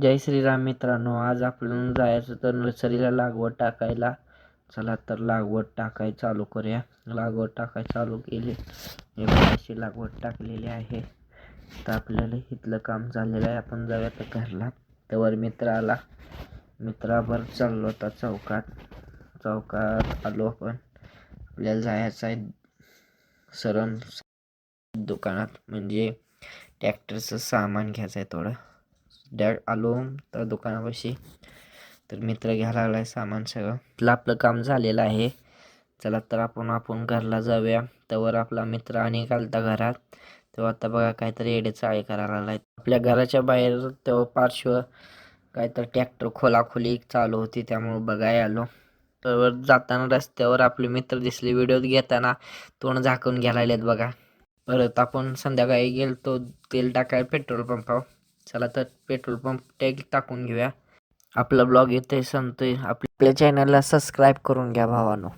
जय श्रीराम मित्रांनो, आज आपण जायचं तर नर्सरीला लागवड टाकायला. चला तर लागवड टाकाय चालू करूया. लागवड टाकाय चालू केली. हे अशी लागवड टाकलेली आहे. तर आपल्याला इथलं काम झालेलं आहे. आपण जाऊया तर घरला. त्यावर मित्र आला. मित्राबर चाललो होता चौकात आलो आपण. आपल्याला जायचं आहे सरम दुकानात, म्हणजे ट्रॅक्टरचं सामान घ्यायचं आहे थोडं. आलो तर दुकानापाशी, तर मित्र घ्यायला लागलाय सामान सगळं. आपलं काम झालेलं आहे. चला तर आपण घरला जाऊया. त्यावर आपला मित्र आणि घालता घरात. तेव्हा आता बघा काहीतरी येडे चाळे करायला लागलाय. आपल्या घराच्या बाहेर तेव्हा पार्श्व काहीतरी ट्रॅक्टर खोलाखोली चालू होती, त्यामुळे बघाय आलो. तर जाताना रस्त्यावर आपले मित्र दिसले. व्हिडिओ घेताना तोंड झाकून घ्यायला बघा. परत आपण संध्याकाळी गेलतो तेल टाकाय पेट्रोल पंपावर. चला तर पेट्रोल पंप टॅग टाकून घेऊया. आपला ब्लॉग इथे संपतोय. आपल्या चॅनलला सबस्क्राईब करून घ्या भावानो.